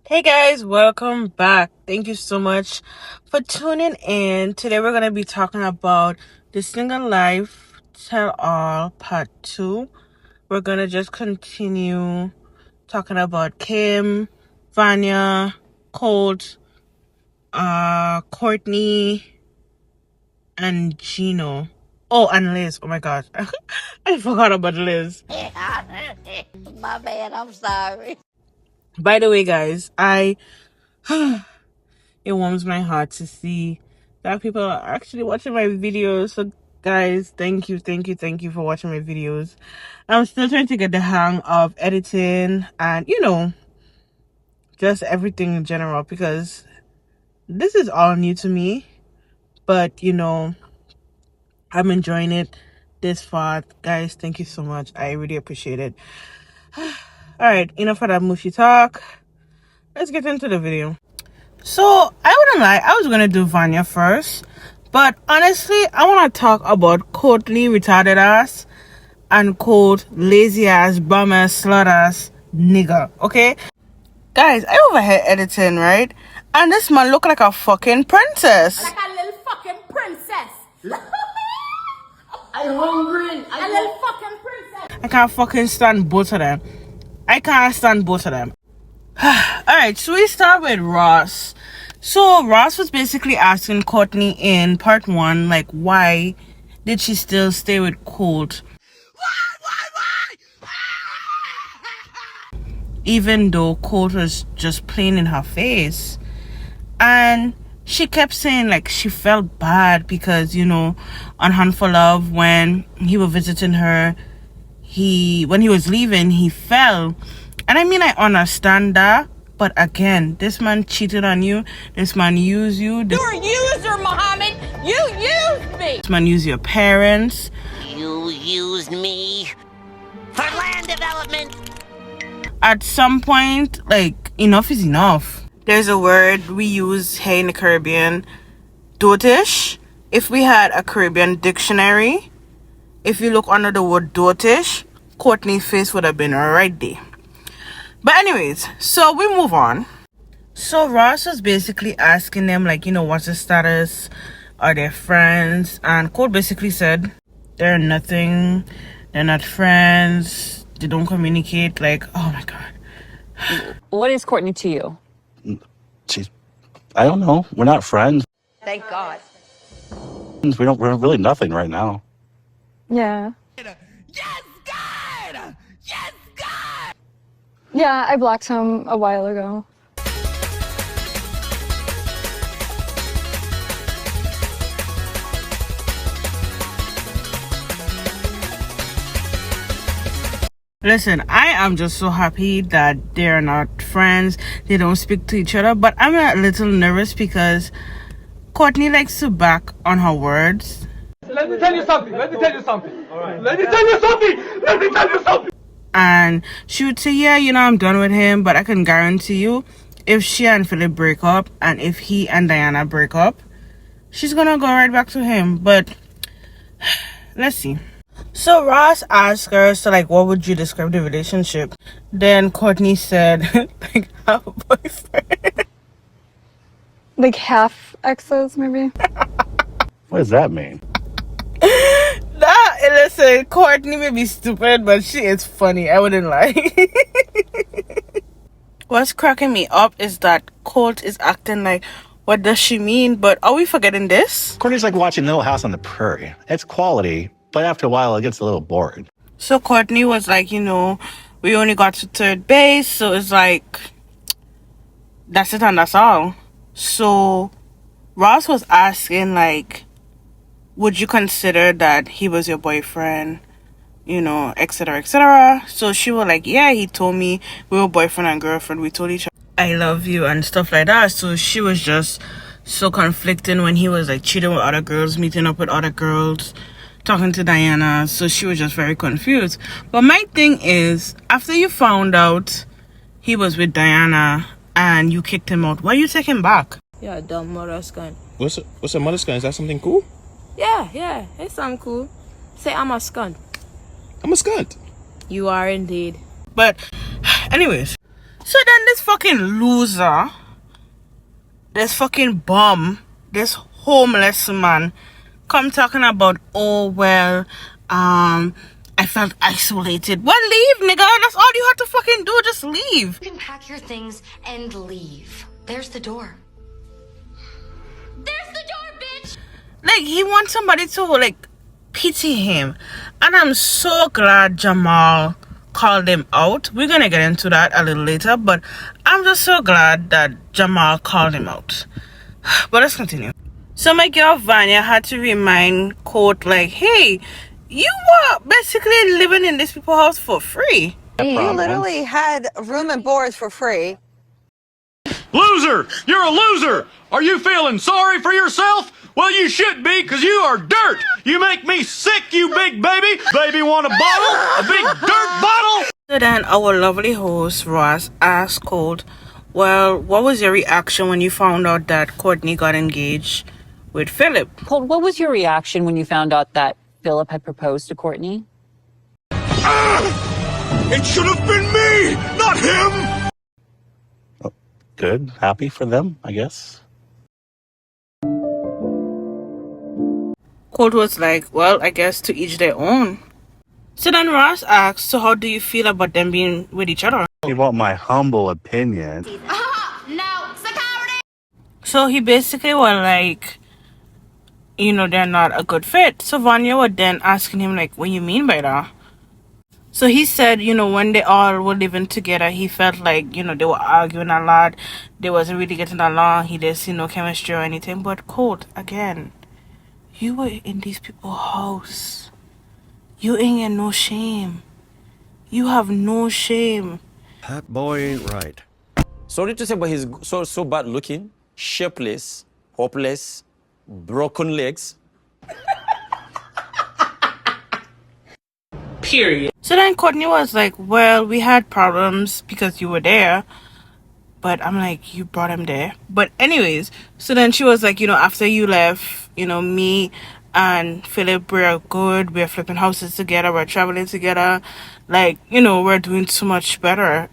Hey guys, welcome back. Thank you so much for tuning in. Today we're going to be talking about the Single Life Tell All Part 2. We're going to just continue talking about Kim, Vanya, Colt, Courtney, and Gino. Oh, and Liz. Oh my god. I forgot about Liz. My bad, I'm sorry. By the way, guys, it warms my heart to see that people are actually watching my videos. So guys, thank you for watching my videos. I'm still trying to get the hang of editing and just everything in general, because this is all new to me, but I'm enjoying it this far. Guys, thank you so much. I really appreciate it. All right, enough of that mushy talk. Let's get into the video. So, I wouldn't lie, I was gonna do Vanya first, but honestly, I wanna talk about Courtney retarded ass and Colt lazy ass, bum ass, slut ass nigga, okay? Guys, I overhead editing, right? And this man look like a fucking princess. Like a little fucking princess. I'm hungry. A little fucking princess. I can't fucking stand both of them. I can't stand both of them. Alright, so we start with Ross. So Ross was basically asking Courtney in part 1, like, why did she still stay with Colt? Why? Even though Colt was just playing in her face. And she kept saying, like, she felt bad because, on Hunt for Love, when he was visiting her, when he was leaving, he fell. And I mean, I understand that, but again, this man cheated on you. This man used you. You're a user, Muhammad. You used me. This man used your parents. You used me for land development. At some point, like, enough is enough. There's a word we use here in the Caribbean, dotish. If we had a Caribbean dictionary, if you look under the word dotish, Courtney's face would have been right there. But anyways, so we move on. So Ross was basically asking them, like, what's the status? Are they friends? And Colt basically said, they're nothing. They're not friends. They don't communicate. Like, oh my God. What is Courtney to you? I don't know. We're not friends. Thank God. We're really nothing right now. Yeah. Yes, God! Yes, God! Yeah, I blocked him a while ago. Listen, I am just so happy that they're not friends. They don't speak to each other. But I'm a little nervous because Courtney likes to back on her words. Let me tell you something. All right. Let me tell you something. And she would say, yeah, I'm done with him. But I can guarantee you, if she and Philip break up, and if he and Diana break up, she's going to go right back to him. But let's see. So Ross asked her, so like, what would you describe the relationship? Then Courtney said, like, have a boyfriend. Like half exes, maybe. What does that mean? Listen, Courtney may be stupid, but she is funny. I wouldn't lie. What's cracking me up is that Colt is acting like, what does she mean? But are we forgetting this? Courtney's like watching Little House on the Prairie. It's quality, but after a while, it gets a little boring. So Courtney was like, we only got to third base, so it's like, that's it and that's all. So Ross was asking, like, would you consider that he was your boyfriend, etc., etc. So she was like, yeah, he told me we were boyfriend and girlfriend. We told each other, I love you and stuff like that. So she was just so conflicting when he was like cheating with other girls, meeting up with other girls, talking to Diana. So she was just very confused. But my thing is, after you found out he was with Diana and you kicked him out, why you take him back? Yeah, dumb mother scan. What's a mother scan? Is that something cool? Yeah, it's something cool. Say I'm a scunt. I'm a scunt. You are indeed. But anyways, So then this fucking loser, this fucking bum, this homeless man come talking about, oh well, I felt isolated. Well, leave, nigga. That's all you have to fucking do. Just leave. You can pack your things and leave. There's the door. There's the door, bitch! Like, he wants somebody to, like, pity him. And I'm so glad Jamal called him out. We're gonna get into that a little later, but I'm just so glad that Jamal called him out. But let's continue. So my girl Vanya had to remind Colt, like, hey, you were basically living in this people's house for free. You literally had room and board for free. Loser! You're a loser! Are you feeling sorry for yourself? Well, you should be, because you are dirt! You make me sick, you big baby! Baby want a bottle? A big dirt bottle? So then our lovely host, Ross, asked Colt, well, what was your reaction when you found out that Courtney got engaged with Philip? Colt, what was your reaction when you found out that Philip had proposed to Courtney? It should have been me, not him! Good. Happy for them, I guess. Colt was like, well, I guess to each their own. So then Ross asked, so how do you feel about them being with each other? You want my humble opinion? No, security! So he basically was like, you know, they're not a good fit. So Vanya was then asking him, like, what do you mean by that? So he said, you know, when they all were living together, he felt like, you know, they were arguing a lot. They wasn't really getting along. He didn't see no chemistry or anything. But Colt, again, you were in these people's house. You ain't got no shame. You have no shame. That boy ain't right. Sorry to say, but he's so bad looking, shapeless, hopeless, broken legs. Period. So then Courtney was like, well, we had problems because you were there. But I'm like, you brought him there. But anyways, so then she was like, you know, after you left, you know, me and Philip, we're good. We're flipping houses together. We're traveling together. Like, you know, we're doing so much better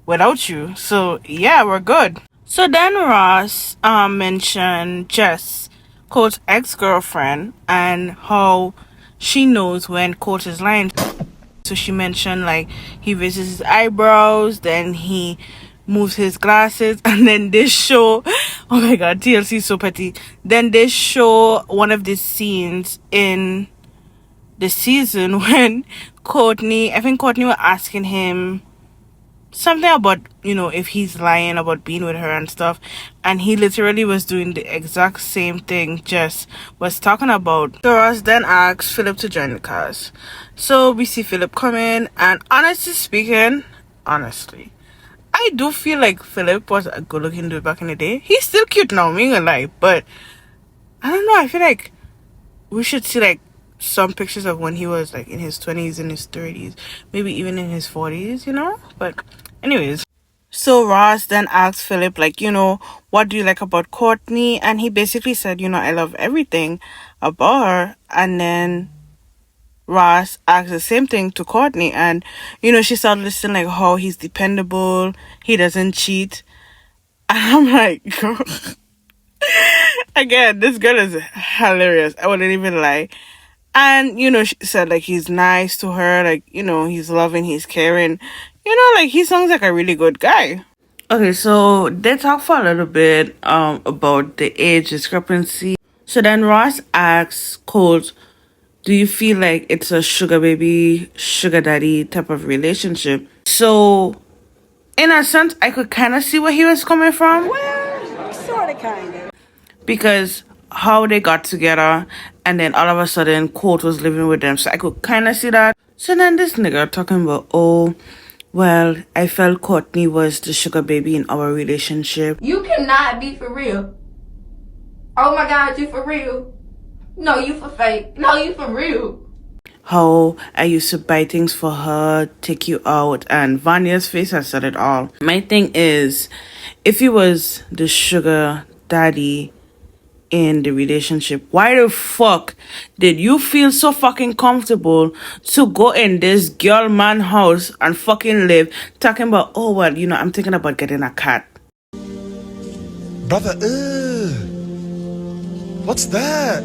without you. So yeah, we're good. So then Ross mentioned Jess, Colt's ex-girlfriend, and how she knows when Colt is lying. So she mentioned, like, he raises his eyebrows, then he moves his glasses, and then they show, oh my god, TLC is so petty. Then they show one of the scenes in the season when I think Courtney was asking him something about, you know, if he's lying about being with her and stuff, and he literally was doing the exact same thing Jess was talking about. So Ross then asked Philip to join the cast. So we see Philip come in, and honestly speaking, I do feel like Philip was a good looking dude back in the day. He's still cute now, I'm not gonna lie, but I don't know, I feel like we should see like some pictures of when he was like in his 20s and his 30s, maybe even in his 40s, you know. But anyways, so Ross then asked Philip, like, you know, what do you like about Courtney? And he basically said, you know, I love everything about her. And then Ross asked the same thing to Courtney, and you know, she started listening, like, how he's dependable, he doesn't cheat. And I'm like, girl, again, this girl is hilarious, I wouldn't even lie. And, you know, she said, like, he's nice to her, like, you know, he's loving, he's caring. You know, like, he sounds like a really good guy. Okay, so they talk for a little bit about the age discrepancy. So then Ross asks Colt, do you feel like it's a sugar baby, sugar daddy type of relationship? So, in a sense, I could kind of see where he was coming from. Well, sort of, kind of. Because how they got together, and then all of a sudden Colt was living with them, so I could kind of see that. So then this nigga talking about, oh, well, I felt Courtney was the sugar baby in our relationship. You cannot be for real. Oh my god, you for real? No, you for fake. No, you for real. How I used to buy things for her, take you out, and Vanya's face has said it all. My thing is, if he was the sugar daddy, in the relationship. Why the fuck did you feel so fucking comfortable to go in this girl man house and fucking live talking about, oh well, you know, I'm thinking about getting a cat? Brother, what's that?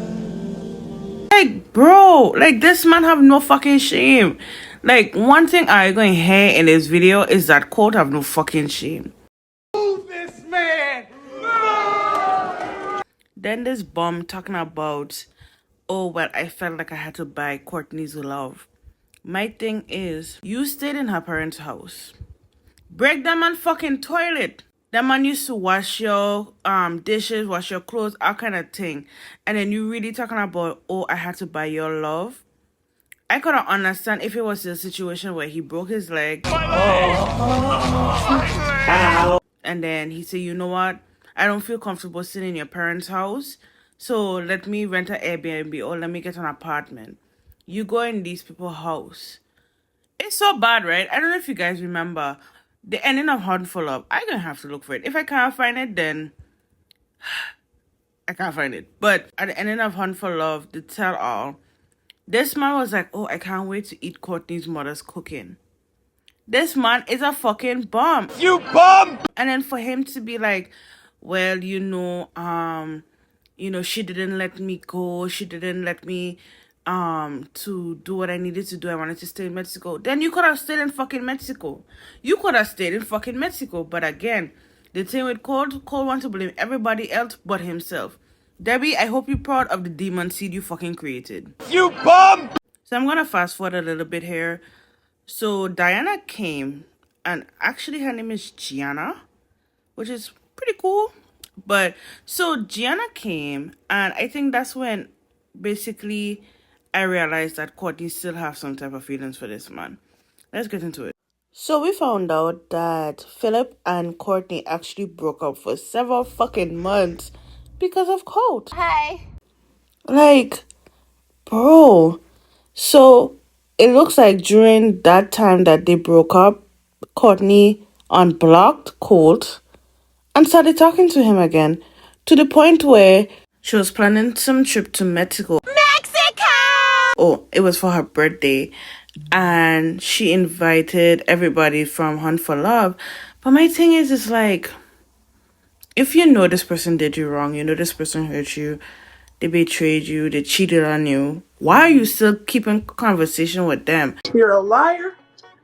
Like, bro, like this man have no fucking shame. Like, one thing I going to hear in this video is that Colt have no fucking shame. Move this man! Then this bum talking about, oh well, I felt like I had to buy Courtney's love. My thing is, you stayed in her parents' house. Break that man fucking toilet. That man used to wash your dishes, wash your clothes, all kind of thing. And then you really talking about, oh, I had to buy your love. I couldn't understand if it was a situation where he broke his leg. And then he said, you know what? I don't feel comfortable sitting in your parents' house. So let me rent an Airbnb or let me get an apartment. You go in these people's house. It's so bad, right? I don't know if you guys remember the ending of Hunt for Love. I'm gonna have to look for it. If I can't find it, then I can't find it. But at the ending of Hunt for Love, the tell all, this man was like, oh, I can't wait to eat Courtney's mother's cooking. This man is a fucking bum. You bum! And then for him to be like, well, she didn't let me go. She didn't let me to do what I needed to do. I wanted to stay in Mexico. Then you could have stayed in fucking Mexico. You could have stayed in fucking Mexico. But again, the thing with Colt wants to blame everybody else but himself. Debbie, I hope you're proud of the demon seed you fucking created. You bum! So I'm gonna fast forward a little bit here. So Diana came, and actually her name is Gianna, which is pretty cool. But so Gianna came, and I think that's when basically I realized that Courtney still have some type of feelings for this man. Let's get into it. So we found out that Philip and Courtney actually broke up for several fucking months because of Colt. Hi. Like, bro. So it looks like during that time that they broke up, Courtney unblocked Colt and started talking to him again, to the point where she was planning some trip to Mexico. Oh, it was for her birthday, and she invited everybody from Hunt for Love. But my thing is, it's like, if you know this person did you wrong, you know this person hurt you, they betrayed you, they cheated on you, why are you still keeping conversation with them? You're a liar,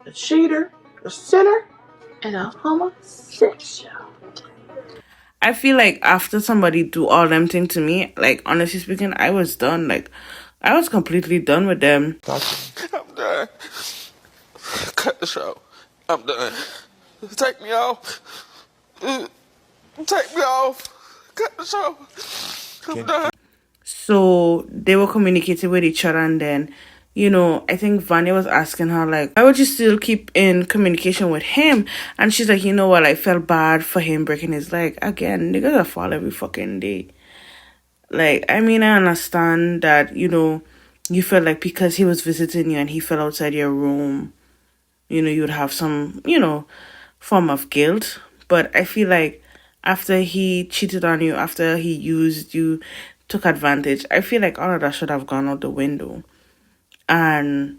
a cheater, a sinner, and a homosexual. I feel like after somebody do all them things to me, like, honestly speaking, I was done. Like, I was completely done with them. I'm done. Cut the show. I'm done. Take me off. Take me off. Cut the show. I'm done. So they were communicating with each other, and then, I think Vanya was asking her, like, why would you still keep in communication with him? And she's like, you know what, I felt bad for him breaking his leg. Again, niggas are fall every fucking day. Like, I mean, I understand that, you felt like because he was visiting you and he fell outside your room, you'd have some, form of guilt. But I feel like after he cheated on you, after he used you, took advantage, I feel like all of that should have gone out the window. And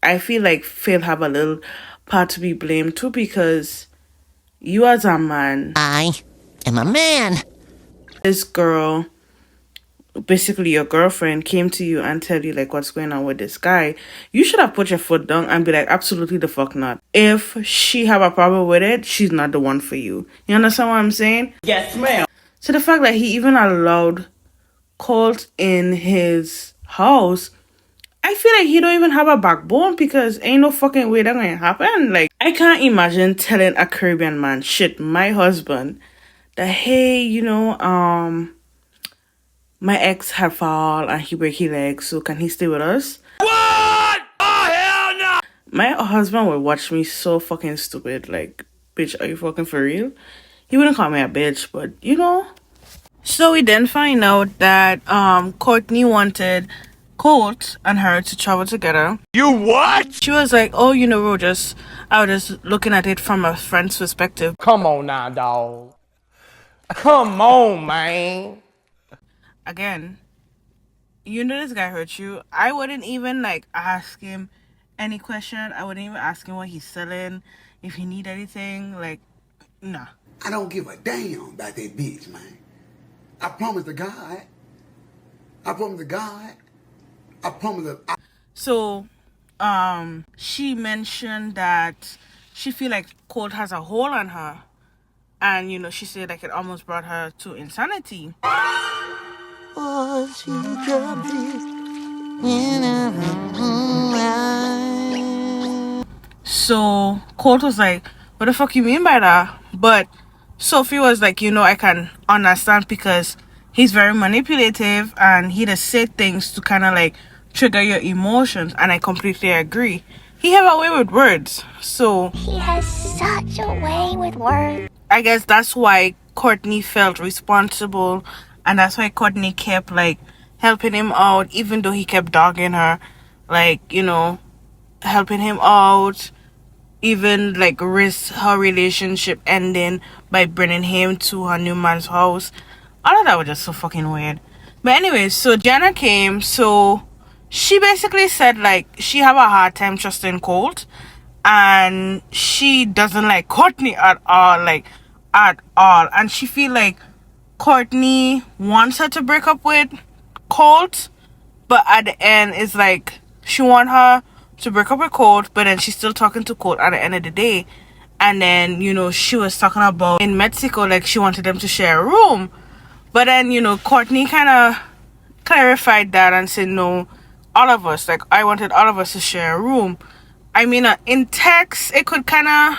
I feel like Phil have a little part to be blamed too, because you as a man, I am a man. This girl, basically your girlfriend, came to you and tell you like what's going on with this guy, you should have put your foot down and be like, absolutely the fuck not. If she have a problem with it, she's not the one for you. You understand what I'm saying? Yes, ma'am. So the fact that he even allowed Colt in his house, I feel like he don't even have a backbone, because ain't no fucking way that gonna happen. Like, I can't imagine telling a Caribbean man, shit, my husband, that, hey, my ex had fall and he break his leg, so can he stay with us? What? Oh, hell no! My husband would watch me so fucking stupid. Like, bitch, are you fucking for real? He wouldn't call me a bitch, but So we then find out that Courtney wanted Colt and her to travel together. You what? She was like, oh, I was just looking at it from a friend's perspective. Come on now, dog. Come on, man. again, you know this guy hurt you. I wouldn't even like ask him any question. I wouldn't even ask him what he's selling, if he need anything. Like, nah. I don't give a damn about that bitch, man. I promise to God. I promise to God. I promise to... So, she mentioned that she feel like Colt has a hold on her. And, you know, she said like it almost brought her to insanity. Oh, she dropped it. So Colt was like, what the fuck you mean by that? But Sophie was like, you know, I can understand because he's very manipulative and he does say things to kind of like trigger your emotions, and I completely agree. He have a way with words. So He has such a way with words. I guess that's why Courtney felt responsible, and that's why Courtney kept like helping him out, even though he kept dogging her, like, you know, helping him out, even like risk her relationship ending by bringing him to her new man's house. All of that was just so fucking weird. But anyway, so Jenna came, so she basically said like she have a hard time trusting Colt, and she doesn't like Courtney at all, like at all, and she feel like Courtney wants her to break up with Colt, but at the end it's like she want her to break up with Colt, but then she's still talking to Colt at the end of the day. And then, you know, she was talking about in Mexico, like she wanted them to share a room, but then, you know, Courtney kind of clarified that and said no, all of us, like I wanted all of us to share a room. I mean, in text it could kind of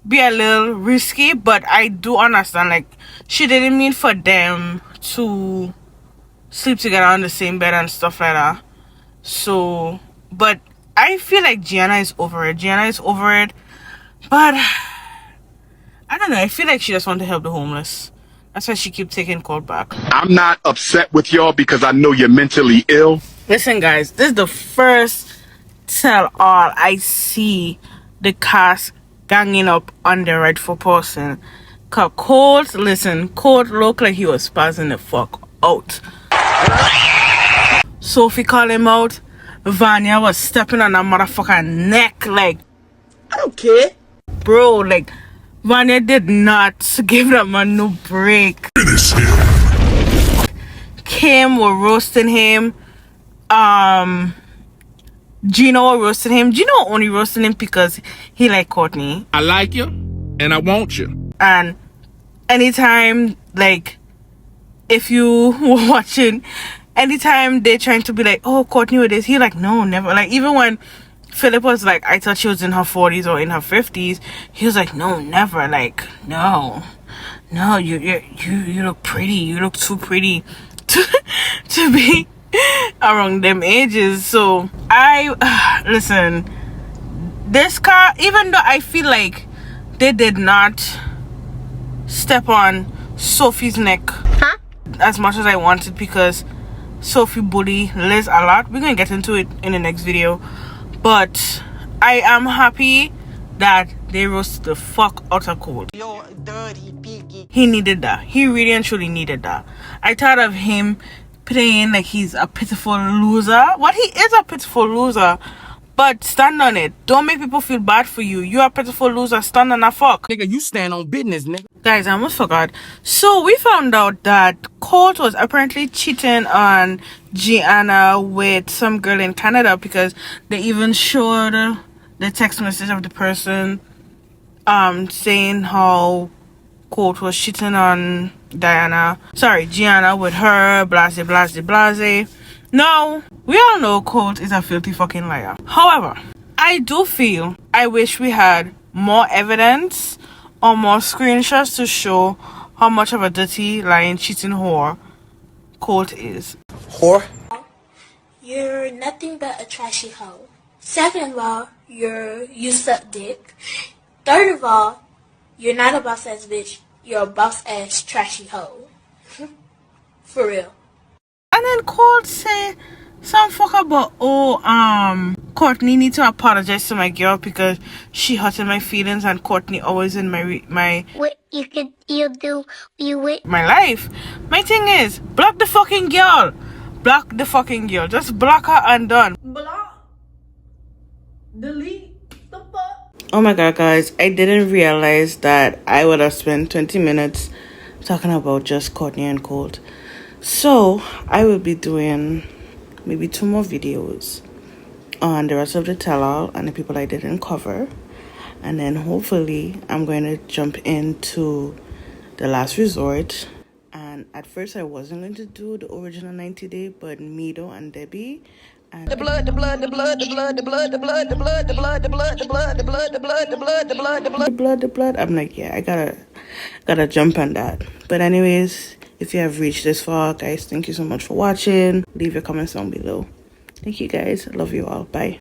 be a little risky, but I do understand, like she didn't mean for them to sleep together on the same bed and stuff like that. So, but I feel like Gianna is over it. But I don't know, I feel like she just wants to help the homeless. That's why she keeps taking Colt back. I'm not upset with y'all because I know you're mentally ill. Listen guys, this is the first tell all I see the cast ganging up on the rightful person. Cause Colt looked like he was spazzing the fuck out. Sophie called him out. Vanya was stepping on that motherfucker neck, like, I don't care. Bro, like, Vanya did not give that man no break. Kim were roasting him. Gino were roasting him. Gino only roasting him because he like Courtney. I like you and I want you. And anytime, like, if you were watching, anytime they're trying to be like, oh, Courtney with this, he like, no, never. Like, even when Philip was like, I thought she was in her 40s or in her 50s, he was like, no, never. Like, no, you look pretty. You look too pretty to be around them ages. So I listen, this car, even though I feel like they did not step on Sophie's neck as much as I wanted, because Sophie bully Liz a lot. We're gonna get into it in the next video, but I am happy that they roasted the fuck out of Colt. He needed that. He really and truly needed that. I thought of him playing like he's a pitiful loser. What, he is a pitiful loser, but stand on it. Don't make people feel bad for you. You're a pitiful loser. Stand on that fuck. Nigga, you stand on business, nigga. Guys, I almost forgot. So we found out that Colt was apparently cheating on Gianna with some girl in Canada, because they even showed the text message of the person saying how Colt was cheating on Gianna with her, blase. No, we all know Colt is a filthy fucking liar. However, I do feel I wish we had more evidence or more screenshots to show how much of a dirty, lying, cheating whore Colt is. Whore? You're nothing but a trashy hoe. Second of all, you suck dick. Third of all, you're not a boss ass bitch. You're a boss ass trashy hoe. For real. And then Colt say some fuck about Courtney need to apologize to my girl because she hurted my feelings, and Courtney always in my What you do my life. My thing is, block the fucking girl. Block the fucking girl. Just block her and done. Block. Delete. The fuck? Oh my god, guys, I didn't realize that I would have spent 20 minutes talking about just Cortney and Colt. So I will be doing maybe 2 more videos on the rest of the tell-all and the people I didn't cover, and then hopefully I'm going to jump into the last resort. And at first I wasn't going to do the original 90-day, but Mido and Debbie and the blood, the blood, the blood, the blood, the blood, the blood, the blood, the blood, the blood, the blood, the blood, the blood, the blood, the blood, the blood, the blood, the blood. I'm like, yeah, I gotta jump on that. But anyways, if you have reached this far, guys, thank you so much for watching. Leave your comments down below. Thank you guys. I love you all. Bye.